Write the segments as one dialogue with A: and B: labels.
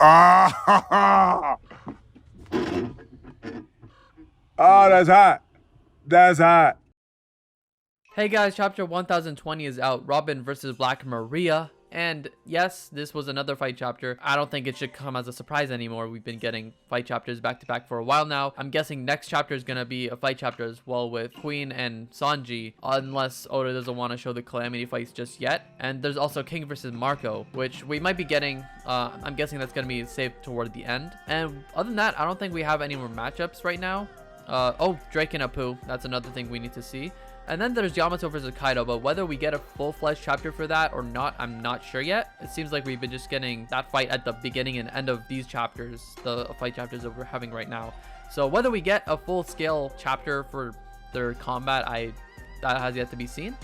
A: Ah! Oh, that's hot. That's hot.
B: Hey guys, chapter 1020 is out, Robin versus Black Maria. And yes, this was another fight chapter. I don't think it should come as a surprise anymore. We've been getting fight chapters back to back for a while now. I'm guessing next chapter is going to be a fight chapter as well with Queen and Sanji, unless Oda doesn't want to show the Calamity fights just yet. And there's also King versus Marco, which we might be getting. I'm guessing that's going to be saved toward the end. And other than that, I don't think we have any more matchups right now. Oh, Drake and Apu. That's another thing we need to see. And then there's Yamato versus Kaido, but whether we get a full-fledged chapter for that or not, I'm not sure yet. It seems like we've been just getting that fight at the beginning and end of these chapters, the fight chapters that we're having right now. So whether we get a full-scale chapter for their combat, that has yet to be seen.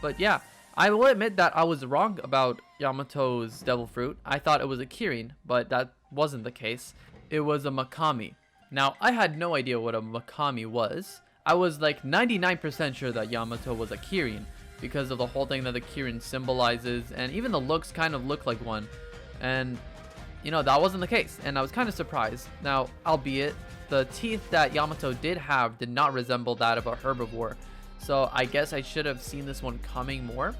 B: But yeah, I will admit that I was wrong about Yamato's Devil Fruit. I thought it was a Kirin, but that wasn't the case. It was a Makami. Now, I had no idea what a Makami was. I was like 99% sure that Yamato was a Kirin because of the whole thing that the Kirin symbolizes, and even the looks kind of look like one. And you know, that wasn't the case, and I was kind of surprised. Now, albeit the teeth that Yamato did have did not resemble that of a herbivore, so I guess I should have seen this one coming more.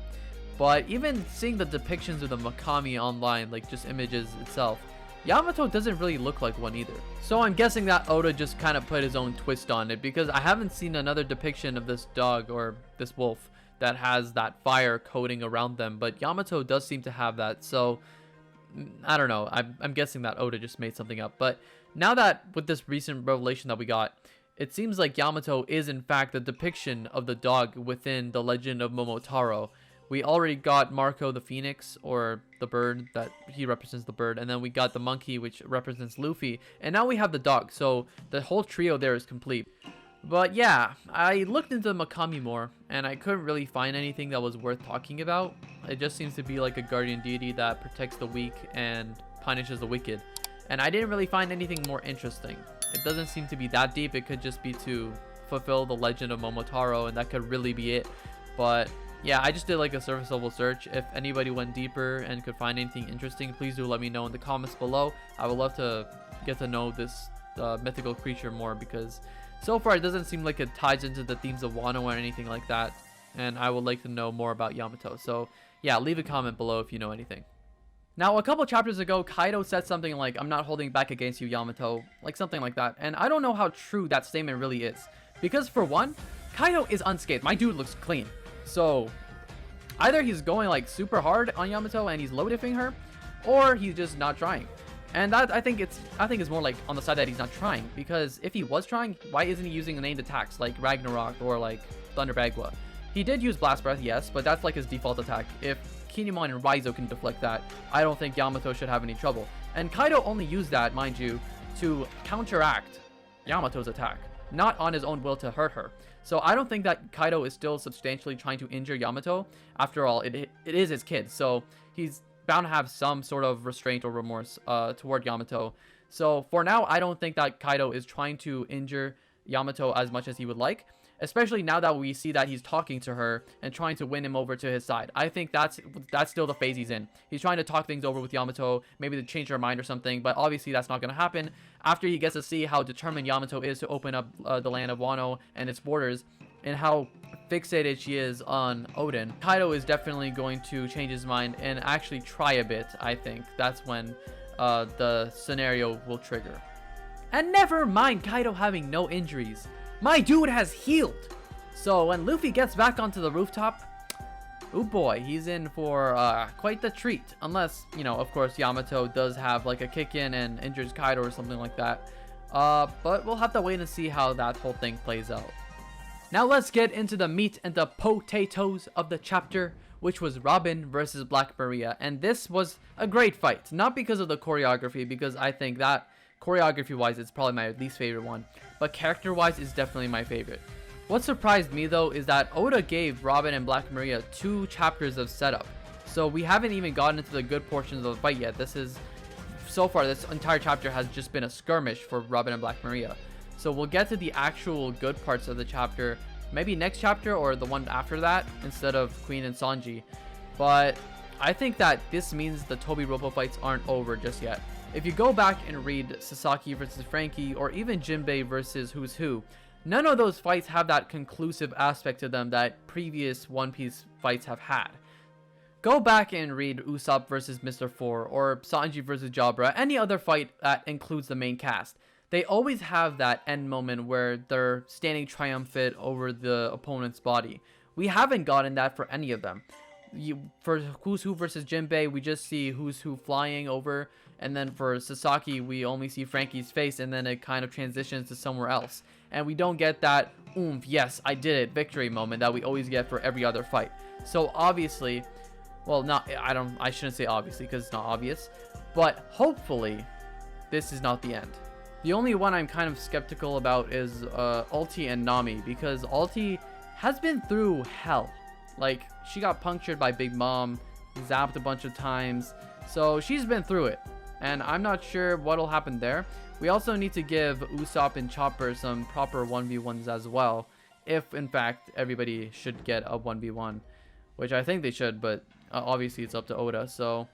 B: But even seeing the depictions of the Makami online, like just images itself, Yamato doesn't really look like one either. So I'm guessing that Oda just kind of put his own twist on it, because I haven't seen another depiction of this dog or this wolf that has that fire coating around them, but Yamato does seem to have that. So I don't know, I'm guessing that Oda just made something up. But now that with this recent revelation that we got, it seems like Yamato is in fact the depiction of the dog within the legend of Momotaro. We already got Marco the Phoenix, or the bird, that he represents the bird, and then we got the monkey, which represents Luffy, and now we have the dog, so the whole trio there is complete. But yeah, I looked into the Makami more, and I couldn't really find anything that was worth talking about. It just seems to be like a guardian deity that protects the weak and punishes the wicked, and I didn't really find anything more interesting. It doesn't seem to be that deep. It could just be to fulfill the legend of Momotaro, and that could really be it. But yeah, I just did like a surface level search. If anybody went deeper and could find anything interesting, please do let me know in the comments below. I would love to get to know this mythical creature more, because so far it doesn't seem like it ties into the themes of Wano or anything like that, and I would like to know more about Yamato. So yeah, leave a comment below if you know anything. Now, a couple chapters ago, Kaido said something like, "I'm not holding back against you, Yamato," like something like that, and I don't know how true that statement really is, because for one, Kaido is unscathed. My dude looks clean. So either he's going like super hard on Yamato and he's low diffing her, or he's just not trying. And that I think it's more like on the side that he's not trying, because if he was trying, why isn't he using named attacks like Ragnarok or like Thunder Bagua? He did use Blast Breath, yes, but that's like his default attack. If Kinemon and Raizo can deflect that, I don't think Yamato should have any trouble. And Kaido only used that, mind you, to counteract Yamato's attack, not on his own will to hurt her. So I don't think that Kaido is still substantially trying to injure Yamato. After all, it is his kid, so he's bound to have some sort of restraint or remorse toward Yamato. So for now, I don't think that Kaido is trying to injure Yamato as much as he would like, especially now that we see that he's talking to her and trying to win him over to his side. I think that's still the phase he's in. He's trying to talk things over with Yamato, maybe to change her mind or something, but obviously that's not going to happen. After he gets to see how determined Yamato is to open up the land of Wano and its borders, and how fixated she is on Odin, Kaido is definitely going to change his mind and actually try a bit. I think that's when the scenario will trigger. And never mind Kaido having no injuries, my dude has healed. So when Luffy gets back onto the rooftop, oh boy, he's in for quite the treat. Unless, you know, of course, Yamato does have like a kick in and injures Kaido or something like that. But we'll have to wait and see how that whole thing plays out. Now let's get into the meat and the potatoes of the chapter, which was Robin versus Black Maria. And this was a great fight, not because of the choreography, because I think that choreography-wise, it's probably my least favorite one, but character-wise, it's definitely my favorite. What surprised me, though, is that Oda gave Robin and Black Maria 2 chapters of setup. So we haven't even gotten into the good portions of the fight yet. So far, this entire chapter has just been a skirmish for Robin and Black Maria. So we'll get to the actual good parts of the chapter, maybe next chapter or the one after that, instead of Queen and Sanji. But I think that this means the Tobi Roppo fights aren't over just yet. If you go back and read Sasaki versus Frankie, or even Jinbei versus Who's Who, none of those fights have that conclusive aspect to them that previous One Piece fights have had. Go back and read Usopp versus Mr. Four, or Sanji versus Jabra, any other fight that includes the main cast. They always have that end moment where they're standing triumphant over the opponent's body. We haven't gotten that for any of them. For Who's Who versus Jinbei, we just see Who's Who flying over, and then for Sasaki, we only see Frankie's face, and then it kind of transitions to somewhere else. And we don't get that oomph, yes, I did it, victory moment that we always get for every other fight. So obviously, well, I shouldn't say obviously because it's not obvious, but hopefully this is not the end. The only one I'm kind of skeptical about is Ulti and Nami, because Ulti has been through hell. Like, she got punctured by Big Mom, zapped a bunch of times, so she's been through it, and I'm not sure what'll happen there. We also need to give Usopp and Chopper some proper 1v1s as well, if in fact everybody should get a 1v1, which I think they should, but obviously it's up to Oda. So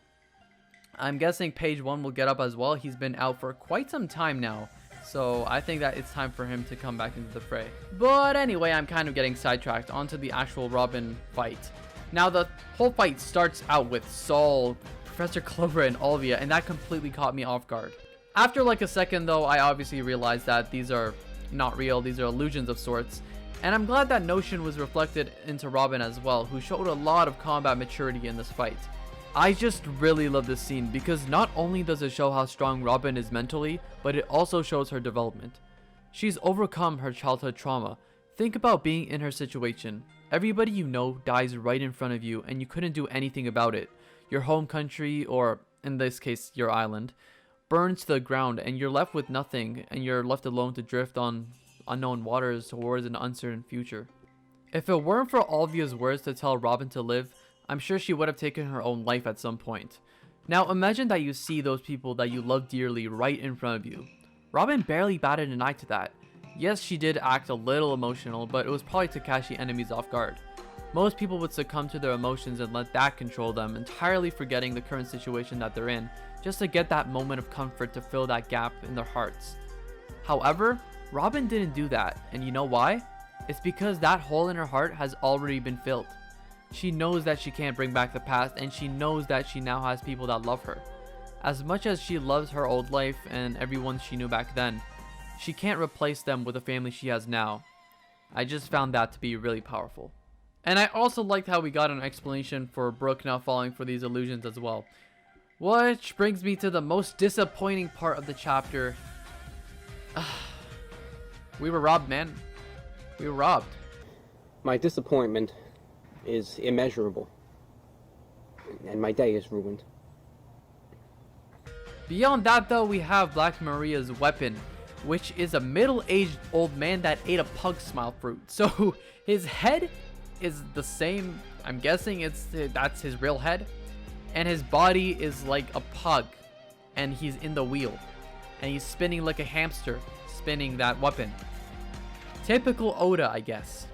B: I'm guessing Page 1 will get up as well. He's been out for quite some time now, so I think that it's time for him to come back into the fray. But anyway, I'm kind of getting sidetracked onto the actual Robin fight. Now, the whole fight starts out with Saul, Professor Clover, and Olvia, and that completely caught me off guard. After like a second though, I obviously realized that these are not real, these are illusions of sorts. And I'm glad that notion was reflected into Robin as well, who showed a lot of combat maturity in this fight. I just really love this scene because not only does it show how strong Robin is mentally, but it also shows her development. She's overcome her childhood trauma. Think about being in her situation. Everybody you know dies right in front of you and you couldn't do anything about it. Your home country, or in this case your island, burns to the ground and you're left with nothing, and you're left alone to drift on unknown waters towards an uncertain future. If it weren't for Olvia's words to tell Robin to live, I'm sure she would have taken her own life at some point. Now imagine that you see those people that you love dearly right in front of you. Robin barely batted an eye to that. Yes, she did act a little emotional, but it was probably to catch the enemies off guard. Most people would succumb to their emotions and let that control them, entirely forgetting the current situation that they're in, just to get that moment of comfort to fill that gap in their hearts. However, Robin didn't do that, and you know why? It's because that hole in her heart has already been filled. She knows that she can't bring back the past, and she knows that she now has people that love her. As much as she loves her old life and everyone she knew back then, she can't replace them with the family she has now. I just found that to be really powerful. And I also liked how we got an explanation for Brook not falling for these illusions as well. Which brings me to the most disappointing part of the chapter. We were robbed, man. We were robbed.
C: My disappointment is immeasurable, and my day is ruined.
B: Beyond that though, we have Black Maria's weapon, which is a middle-aged old man that ate a pug smile fruit. So his head is the same, I'm guessing that's his real head, and his body is like a pug, and he's in the wheel, and he's spinning like a hamster, spinning that weapon. Typical Oda, I guess.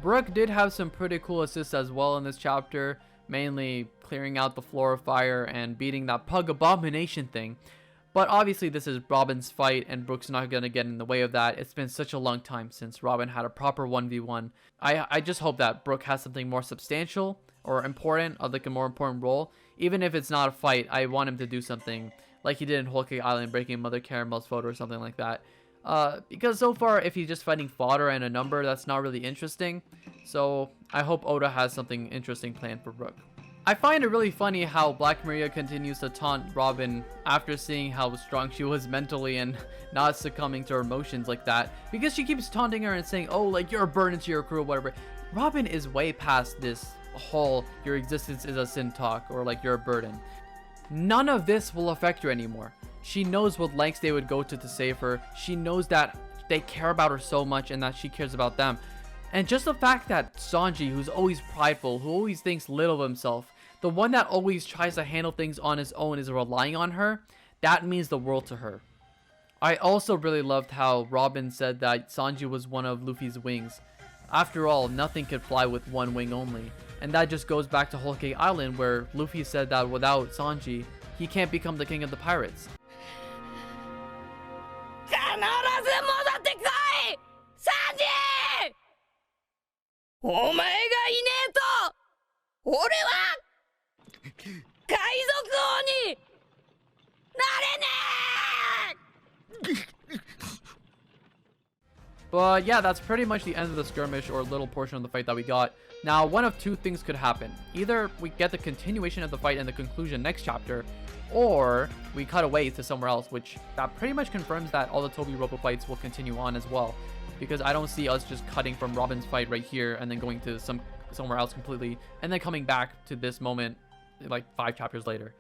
B: Brook did have some pretty cool assists as well in this chapter, mainly clearing out the floor of fire and beating that pug abomination thing. But obviously this is Robin's fight, and Brook's not going to get in the way of that. It's been such a long time since Robin had a proper 1v1. I just hope that Brook has something more substantial or important, or like a more important role. Even if it's not a fight, I want him to do something like he did in Whole Cake Island, breaking Mother Caramel's photo or something like that. Because so far, if he's just fighting fodder and a number, that's not really interesting. So I hope Oda has something interesting planned for Brook. I find it really funny how Black Maria continues to taunt Robin after seeing how strong she was mentally and not succumbing to her emotions like that, because she keeps taunting her and saying, oh, like, you're a burden to your crew or whatever. Robin is way past this whole your existence is a sin talk, or like you're a burden. None of this will affect her anymore. She knows what lengths they would go to save her. She knows that they care about her so much and that she cares about them. And just the fact that Sanji, who's always prideful, who always thinks little of himself, the one that always tries to handle things on his own, is relying on her, that means the world to her. I also really loved how Robin said that Sanji was one of Luffy's wings. After all, nothing could fly with one wing only. And that just goes back to Whole Cake Island, where Luffy said that without Sanji, he can't become the king of the pirates.
D: 必ず戻ってこいサンジお前がいねえと俺は海賊王になれねえ
B: But yeah, that's pretty much the end of the skirmish or little portion of the fight that we got. Now, one of two things could happen. Either we get the continuation of the fight and the conclusion next chapter, or we cut away to somewhere else, which that pretty much confirms that all the Toby Robo fights will continue on as well. Because I don't see us just cutting from Robin's fight right here and then going to somewhere else completely, and then coming back to this moment like 5 chapters later.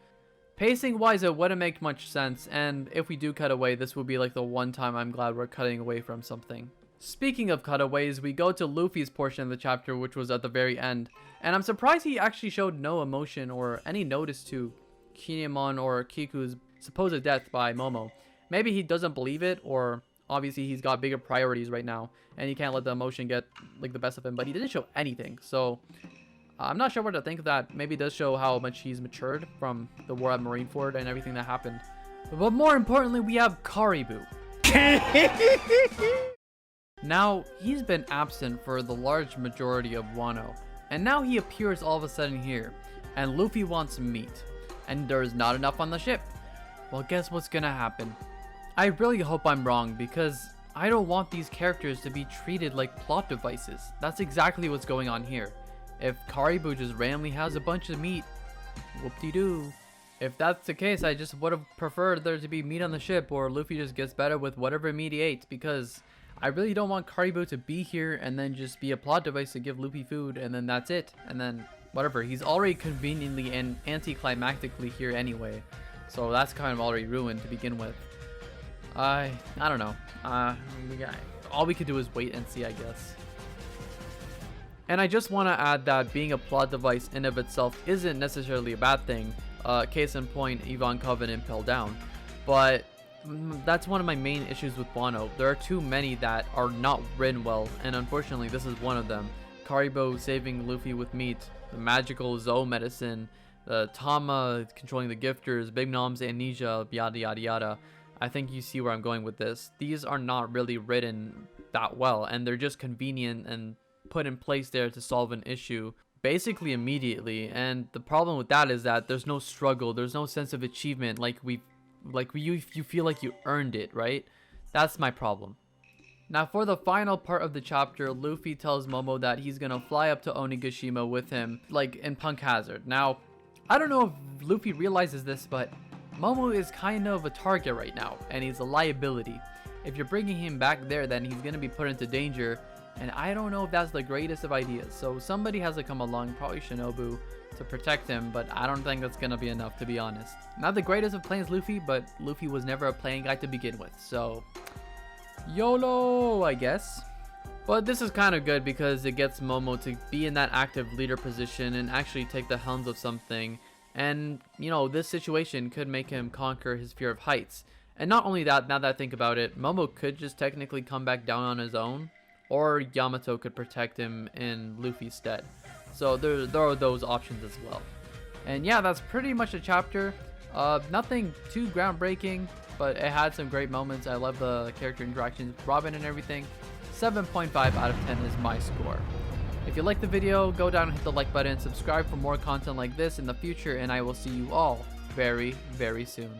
B: Pacing wise, it wouldn't make much sense, and if we do cut away, this would be like the one time I'm glad we're cutting away from something. Speaking of cutaways, we go to Luffy's portion of the chapter, which was at the very end, and I'm surprised he actually showed no emotion or any notice to Kinemon or Kiku's supposed death by Momo. Maybe he doesn't believe it, or obviously he's got bigger priorities right now, and he can't let the emotion get like the best of him, but he didn't show anything, so I'm not sure what to think of that. Maybe it does show how much he's matured from the war at Marineford and everything that happened. But more importantly, we have Karibu. Now, he's been absent for the large majority of Wano, and now he appears all of a sudden here, and Luffy wants meat, and there's not enough on the ship. Well, guess what's gonna happen? I really hope I'm wrong, because I don't want these characters to be treated like plot devices. That's exactly what's going on here. If Karibu just randomly has a bunch of meat, whoop-de-doo. If that's the case, I just would have preferred there to be meat on the ship, or Luffy just gets better with whatever meat he ate, because I really don't want Karibu to be here and then just be a plot device to give Luffy food, and then that's it. And then, whatever, he's already conveniently and anticlimactically here anyway. So that's kind of already ruined to begin with. I don't know. All we could do is wait and see, I guess. And I just want to add that being a plot device in of itself isn't necessarily a bad thing. Case in point, Yvonne Coven Impel Down. But that's one of my main issues with Wano. There are too many that are not written well, and unfortunately this is one of them. Karibo saving Luffy with meat, the magical Zou medicine, Tama controlling the gifters, Big Nom's amnesia, yada yada yada. I think you see where I'm going with this. These are not really written that well, and they're just convenient and put in place there to solve an issue basically immediately. And the problem with that is that there's no struggle, there's no sense of achievement, you feel like you earned it, right? That's my problem. Now for the final part of the chapter, Luffy tells Momo that he's gonna fly up to Onigashima with him, like in Punk Hazard. Now, I don't know if Luffy realizes this, but Momo is kind of a target right now, and he's a liability. If you're bringing him back there, then he's gonna be put into danger, and I don't know if that's the greatest of ideas. So somebody has to come along, probably Shinobu, to protect him, but I don't think that's gonna be enough, to be honest. Not the greatest of plans Luffy, but Luffy was never a playing guy to begin with, so YOLO, I guess. But this is kind of good because it gets Momo to be in that active leader position and actually take the helms of something, and you know, this situation could make him conquer his fear of heights. And not only that, now that I think about it, Momo could just technically come back down on his own, or Yamato could protect him in Luffy's stead. So there are those options as well. And yeah, that's pretty much the chapter. Nothing too groundbreaking, but it had some great moments. I love the character interactions with Robin and everything. 7.5 out of 10 is my score. If you liked the video, go down and hit the like button, subscribe for more content like this in the future, and I will see you all very, very soon.